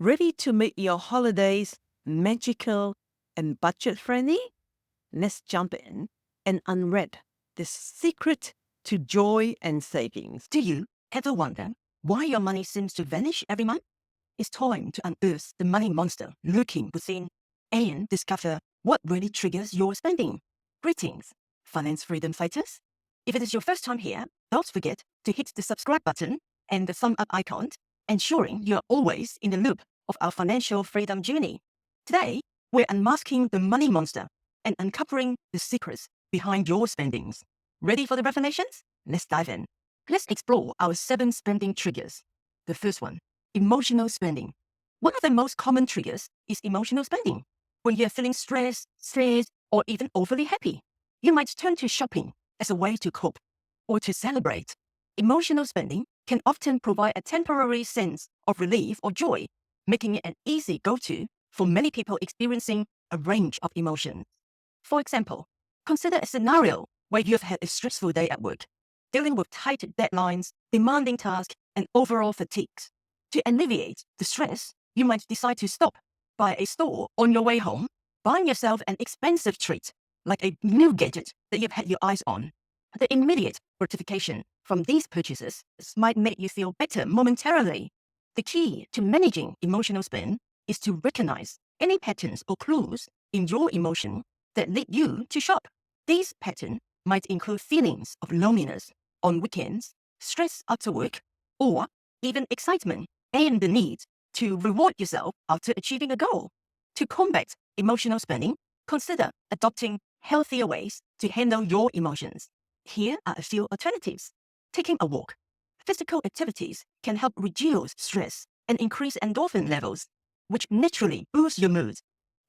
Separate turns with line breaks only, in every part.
Ready to make your holidays magical and budget-friendly? Let's jump in and unwrap the secret to joy and savings.
Do you ever wonder why your money seems to vanish every month? It's time to unearth the money monster lurking within and discover what really triggers your spending. Greetings, finance freedom fighters. If it is your first time here, don't forget to hit the subscribe button and the thumb up icon, ensuring you're always in the loop of our financial freedom journey. Today, we're unmasking the money monster and uncovering the secrets behind your spendings. Ready for the revelations? Let's dive in. Let's explore our 7 spending triggers. The first one, emotional spending. One of the most common triggers is emotional spending. When you're feeling stressed, or even overly happy, you might turn to shopping as a way to cope or to celebrate. Emotional spending can often provide a temporary sense of relief or joy, making it an easy go-to for many people experiencing a range of emotions. For example, consider a scenario where you've had a stressful day at work, dealing with tight deadlines, demanding tasks, and overall fatigues. To alleviate the stress, you might decide to stop by a store on your way home, buying yourself an expensive treat, like a new gadget that you've had your eyes on. The immediate gratification from these purchases might make you feel better momentarily. The key to managing emotional spend is to recognize any patterns or clues in your emotion that lead you to shop. These patterns might include feelings of loneliness on weekends, stress after work, or even excitement and the need to reward yourself after achieving a goal. To combat emotional spending, consider adopting healthier ways to handle your emotions. Here are a few alternatives. Taking a walk. Physical activities can help reduce stress and increase endorphin levels, which naturally boost your mood.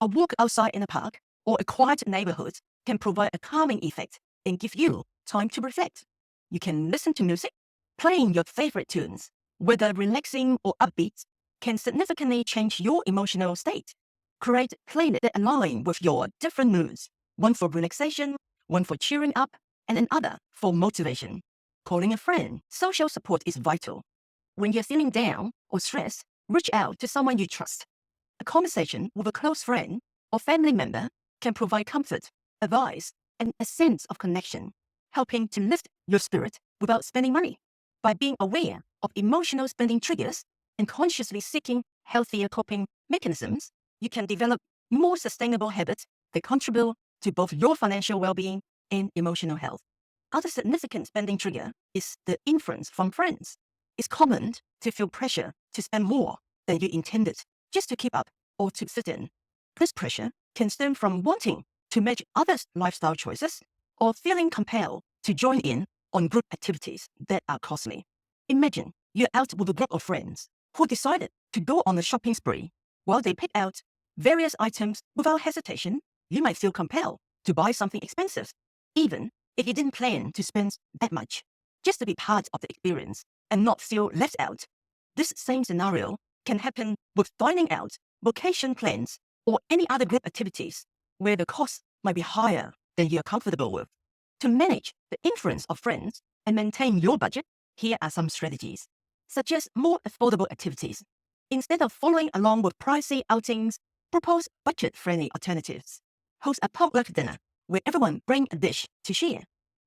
A walk outside in a park or a quiet neighborhood can provide a calming effect and give you time to reflect. You can listen to music. Playing your favorite tunes, whether relaxing or upbeat, can significantly change your emotional state. Create playlists that align with your different moods, one for relaxation, one for cheering up, and another for motivation. Calling a friend. Social support is vital. When you're feeling down or stressed, reach out to someone you trust. A conversation with a close friend or family member can provide comfort, advice, and a sense of connection, helping to lift your spirit without spending money. By being aware of emotional spending triggers and consciously seeking healthier coping mechanisms, you can develop more sustainable habits that contribute to both your financial well-being and emotional health. Other significant spending trigger is the influence from friends. It's common to feel pressure to spend more than you intended just to keep up or to fit in. This pressure can stem from wanting to match others' lifestyle choices or feeling compelled to join in on group activities that are costly. Imagine you're out with a group of friends who decided to go on a shopping spree. While they pick out various items without hesitation, you might feel compelled to buy something expensive, even if you didn't plan to spend that much, just to be part of the experience and not feel left out. This same scenario can happen with dining out, vacation plans, or any other group activities where the cost might be higher than you're comfortable with. To manage the influence of friends and maintain your budget, here are some strategies. Suggest more affordable activities. Instead of following along with pricey outings, propose budget-friendly alternatives. Host a potluck dinner where everyone brings a dish to share.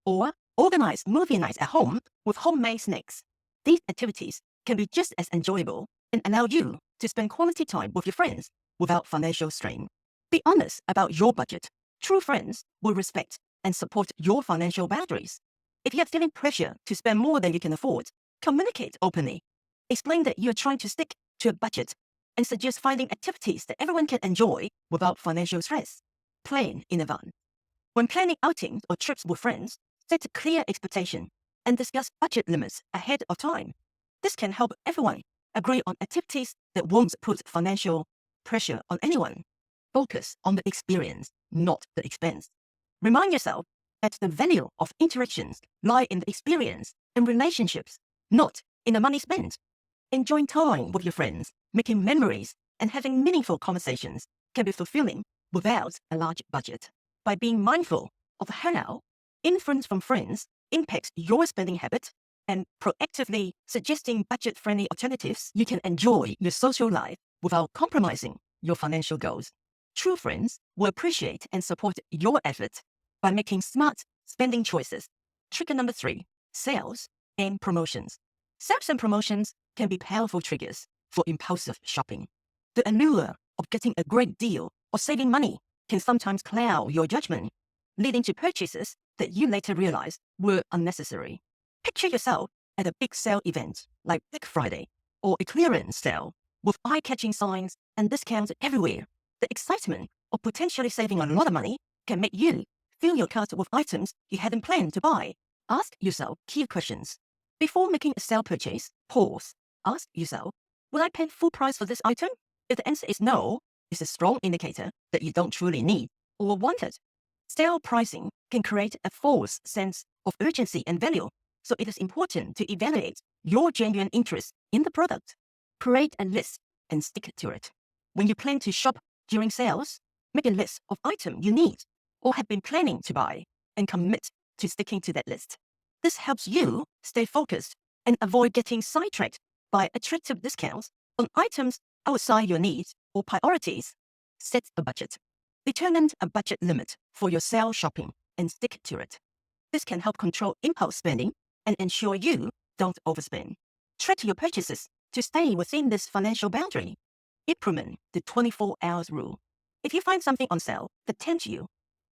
Or organize movie nights at home with homemade snacks. These activities can be just as enjoyable and allow you to spend quality time with your friends without financial strain. Be honest about your budget. True friends will respect and support your financial boundaries. If you're feeling pressure to spend more than you can afford, communicate openly. Explain that you're trying to stick to a budget and suggest finding activities that everyone can enjoy without financial stress. Plan in advance. When planning outings or trips with friends, set a clear expectation and discuss budget limits ahead of time. This can help everyone agree on activities that won't put financial pressure on anyone. Focus on the experience, not the expense. Remind yourself that the value of interactions lie in the experience and relationships, not in the money spent. Enjoying time with your friends, making memories, and having meaningful conversations can be fulfilling without a large budget. By being mindful of how influence from friends impacts your spending habit and proactively suggesting budget-friendly alternatives, you can enjoy your social life without compromising your financial goals. True friends will appreciate and support your effort by making smart spending choices. Trigger number 3, sales and promotions. Sales and promotions can be powerful triggers for impulsive shopping. The allure of getting a great deal or saving money can sometimes cloud your judgment, leading to purchases that you later realize were unnecessary. Picture yourself at a big sale event like Black Friday or a clearance sale with eye-catching signs and discounts everywhere. The excitement of potentially saving a lot of money can make you fill your cart with items you hadn't planned to buy. Ask yourself key questions. Before making a sale purchase, pause. Ask yourself, will I pay full price for this item? If the answer is no, it's a strong indicator that you don't truly need or want it. Sale pricing can create a false sense of urgency and value, so it is important to evaluate your genuine interest in the product. Create a list and stick to it. When you plan to shop during sales, make a list of items you need or have been planning to buy and commit to sticking to that list. This helps you stay focused and avoid getting sidetracked by attractive discounts on items outside your needs or priorities. Set a budget. Determine a budget limit for your sale shopping and stick to it. This can help control impulse spending and ensure you don't overspend. Track your purchases to stay within this financial boundary. Implement the 24 hours rule. If you find something on sale that tempts you,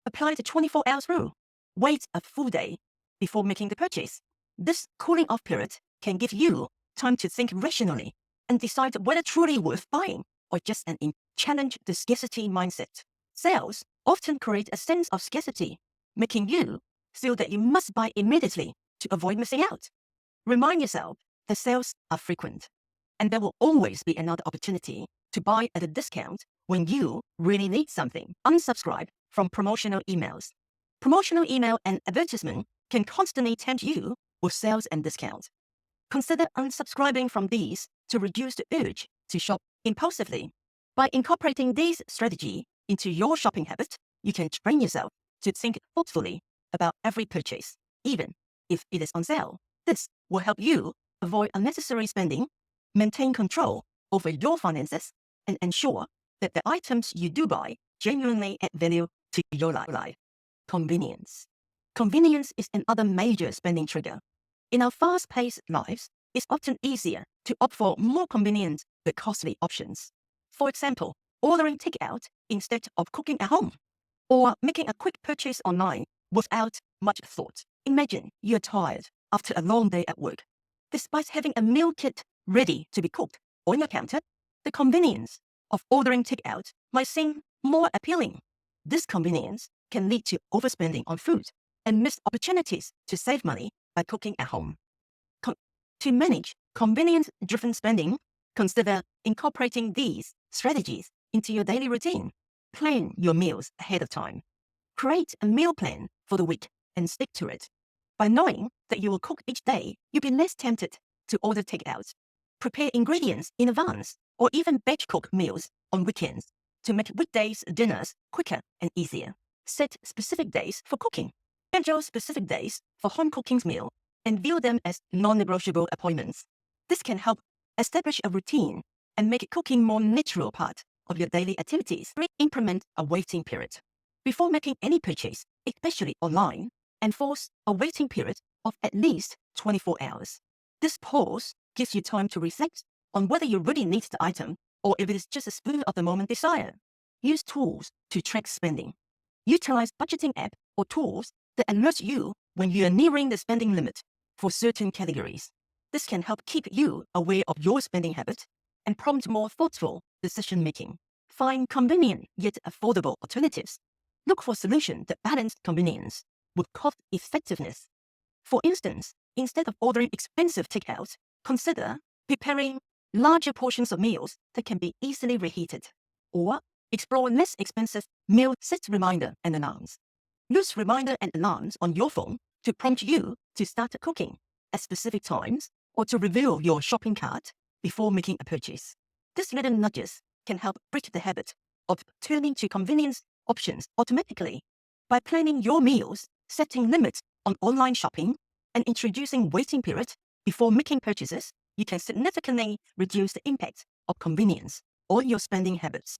apply the 24 hours rule. Wait a full day before making the purchase. This cooling off period can give you time to think rationally and decide whether truly worth buying or just challenge the scarcity mindset. Sales often create a sense of scarcity, making you feel that you must buy immediately to avoid missing out. Remind yourself that sales are frequent, and there will always be another opportunity to buy at a discount when you really need something. Unsubscribe from promotional emails. Promotional email and advertisement can constantly tempt you with sales and discounts. Consider unsubscribing from these to reduce the urge to shop impulsively. By incorporating these strategies into your shopping habit, you can train yourself to think thoughtfully about every purchase, even if it is on sale. This will help you avoid unnecessary spending, maintain control over your finances, and ensure that the items you do buy genuinely add value to your life. Convenience. Convenience is another major spending trigger. In our fast-paced lives, it's often easier to opt for more convenient but costly options. For example, ordering takeout instead of cooking at home, or making a quick purchase online without much thought. Imagine you're tired after a long day at work. Despite having a meal kit ready to be cooked on your counter, the convenience of ordering takeout might seem more appealing. This convenience can lead to overspending on food and missed opportunities to save money by cooking at home. To manage convenience-driven spending, consider incorporating these strategies into your daily routine. Plan your meals ahead of time. Create a meal plan for the week and stick to it. By knowing that you will cook each day, you'll be less tempted to order takeout. Prepare ingredients in advance or even batch cook meals on weekends to make weekdays dinners quicker and easier. Set specific days for cooking. Schedule specific days for home cooking meals and view them as non-negotiable appointments. This can help establish a routine and make cooking more natural part of your daily activities. Implement a waiting period. Before making any purchase, especially online, enforce a waiting period of at least 24 hours. This pause gives you time to reflect on whether you really need the item or if it is just a spur of the moment desire. Use tools to track spending. Utilize budgeting app or tools that alert you when you are nearing the spending limit for certain categories. This can help keep you aware of your spending habit and prompt more thoughtful decision-making. Find convenient yet affordable alternatives. Look for solutions that balance convenience with cost effectiveness. For instance, instead of ordering expensive takeout, consider preparing larger portions of meals that can be easily reheated, or explore less expensive meal set reminder and alarms. Use reminder and alarms on your phone to prompt you to start cooking at specific times or to review your shopping cart before making a purchase. These little nudges can help break the habit of turning to convenience options automatically. By planning your meals, setting limits on online shopping, and introducing waiting periods before making purchases, you can significantly reduce the impact of convenience all your spending habits.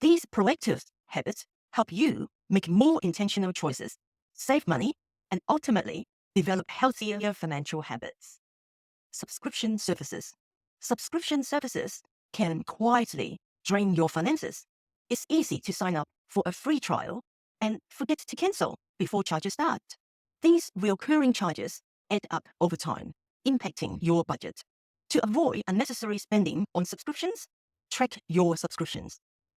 These proactive habits help you make more intentional choices, save money, and ultimately develop healthier financial habits. Subscription services. Subscription services can quietly drain your finances. It's easy to sign up for a free trial and forget to cancel before charges start. These recurring charges add up over time, impacting your budget. To avoid unnecessary spending on subscriptions, track your subscriptions.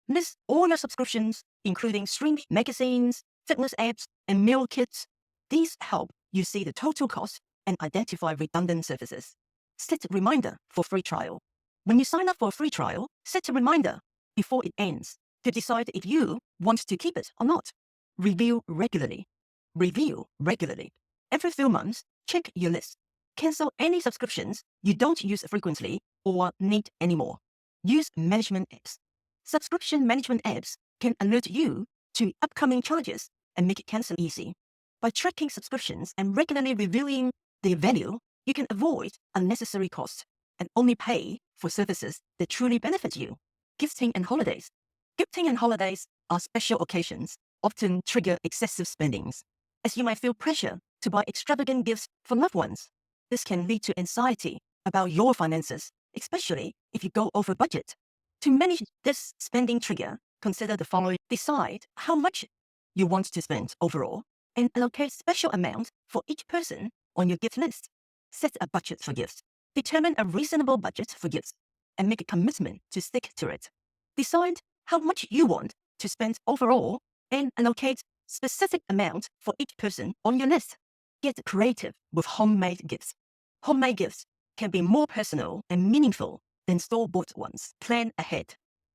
List all your subscriptions, including streaming magazines, fitness apps, and meal kits. These help you see the total cost and identify redundant services. Set a reminder for free trial. When you sign up for a free trial, set a reminder before it ends to decide if you want to keep it or not. Review regularly. Review regularly. Every few months, check your list. Cancel any subscriptions you don't use frequently or need anymore. Use management apps. Subscription management apps can alert you to upcoming charges and make canceling easy. By tracking subscriptions and regularly reviewing their value, you can avoid unnecessary costs and only pay for services that truly benefit you. Gifting and holidays. Gifting and holidays are special occasions, often trigger excessive spendings, as you might feel pressure to buy extravagant gifts for loved ones. This can lead to anxiety about your finances, especially if you go over budget. To manage this spending trigger, consider the following. Decide how much you want to spend overall and allocate special amount for each person on your gift list. Set a budget for gifts. Determine a reasonable budget for gifts and make a commitment to stick to it. Decide how much you want to spend overall and allocate specific amount for each person on your list. Get creative with homemade gifts. Homemade gifts can be more personal and meaningful than store-bought ones. Plan ahead.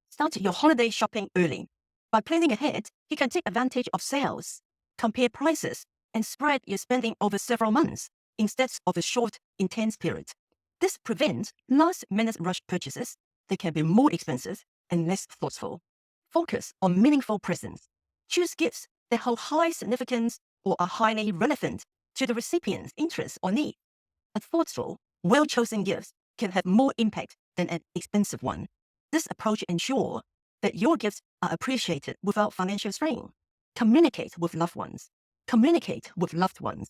Start your holiday shopping early. By planning ahead, you can take advantage of sales, compare prices, and spread your spending over several months instead of a short, intense period. This prevents last-minute rush purchases that can be more expensive and less thoughtful. Focus on meaningful presents. Choose gifts that hold high significance or are highly relevant to the recipient's interests or needs. A thoughtful, well-chosen gift can have more impact than an expensive one. This approach ensures that your gifts are appreciated without financial strain. Communicate with loved ones. Communicate with loved ones.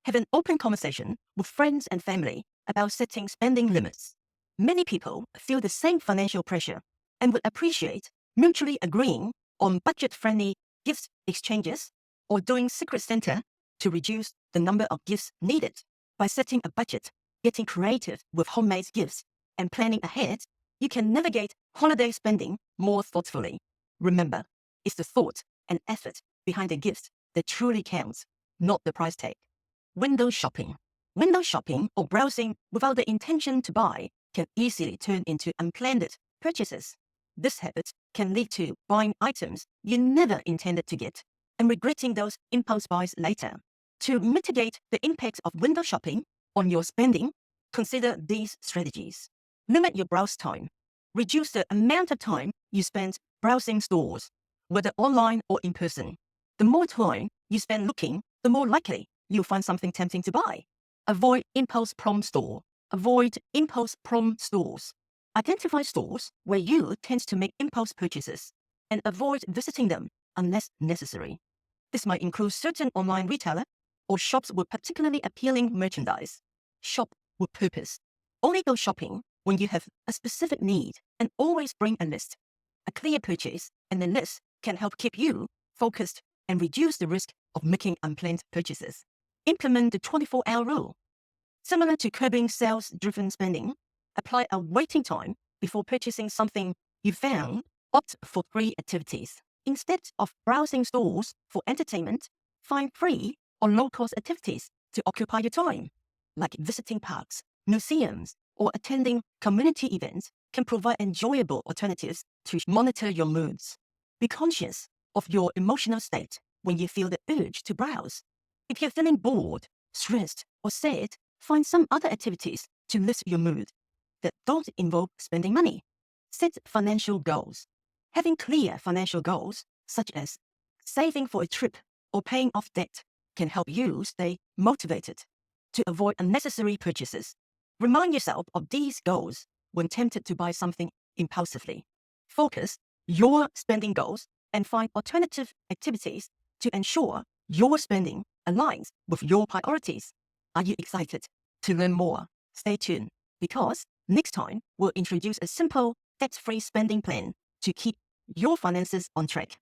Have an open conversation with friends and family about setting spending limits. Many people feel the same financial pressure and would appreciate mutually agreeing on budget-friendly gift exchanges or doing Secret Santa to reduce the number of gifts needed. By setting a budget, getting creative with homemade gifts, and planning ahead, you can navigate holiday spending more thoughtfully. Remember, it's the thought and effort behind the gift that truly counts, not the price tag. Window shopping. Window shopping or browsing without the intention to buy can easily turn into unplanned purchases. This habit can lead to buying items you never intended to get and regretting those impulse buys later. To mitigate the impact of window shopping on your spending, consider these strategies. Limit your browse time. Reduce the amount of time you spend browsing stores, whether online or in person. The more time you spend looking, the more likely you'll find something tempting to buy. Avoid impulse-prone store. Avoid impulse-prone stores. Identify stores where you tend to make impulse purchases and avoid visiting them unless necessary. This might include certain online retailers or shops with particularly appealing merchandise. Shop with purpose. Only go shopping when you have a specific need and always bring a list. A clear purchase and a list can help keep you focused and reduce the risk of making unplanned purchases. Implement the 24-hour rule. Similar to curbing sales-driven spending, apply a waiting time before purchasing something you found. Opt for free activities. Instead of browsing stores for entertainment, find free or low-cost activities to occupy your time, like visiting parks, museums, or attending community events can provide enjoyable alternatives to monitor your moods. Be conscious of your emotional state when you feel the urge to browse. If you're feeling bored, stressed, or sad, find some other activities to lift your mood that don't involve spending money. Set financial goals. Having clear financial goals, such as saving for a trip or paying off debt, can help you stay motivated to avoid unnecessary purchases. Remind yourself of these goals when tempted to buy something impulsively. Focus your spending goals and find alternative activities to ensure your spending aligns with your priorities. Are you excited to learn more? Stay tuned, because next time we'll introduce a simple debt-free spending plan to keep your finances on track,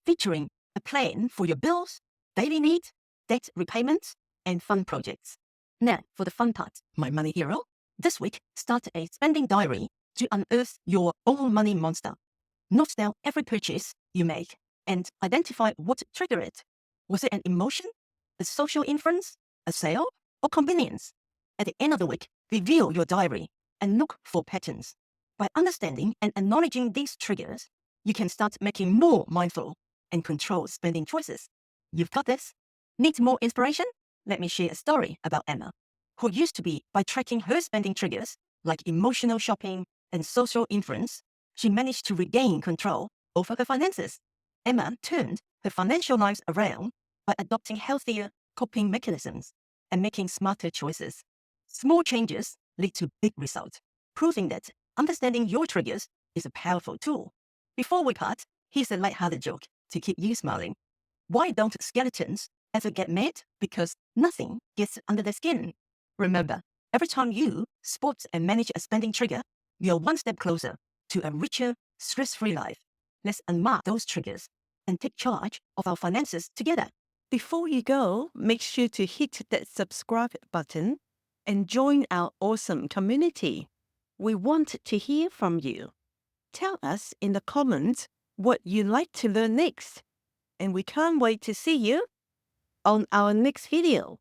featuring a plan for your bills, daily needs, debt repayments, and fun projects. Now, for the fun part, my money hero. This week, start a spending diary to unearth your own money monster. Note down every purchase you make and identify what triggered it. Was it an emotion, a social influence, a sale, or convenience? At the end of the week, review your diary and look for patterns. By understanding and acknowledging these triggers, you can start making more mindful and controlled spending choices. You've got this. Need more inspiration? Let me share a story about Emma, who used to be by tracking her spending triggers like emotional shopping and social influence, she managed to regain control over her finances. Emma turned her financial lives around by adopting healthier coping mechanisms and making smarter choices. Small changes lead to big results, proving that understanding your triggers is a powerful tool. Before we part, here's a lighthearted joke to keep you smiling. Why don't skeletons ever get mad? Because nothing gets under their skin. Remember, every time you spot and manage a spending trigger, you're one step closer to a richer, stress-free life. Let's unmark those triggers and take charge of our finances together.
Before you go, make sure to hit that subscribe button and join our awesome community. We want to hear from you. Tell us in the comments what you'd like to learn next. And we can't wait to see you on our next video.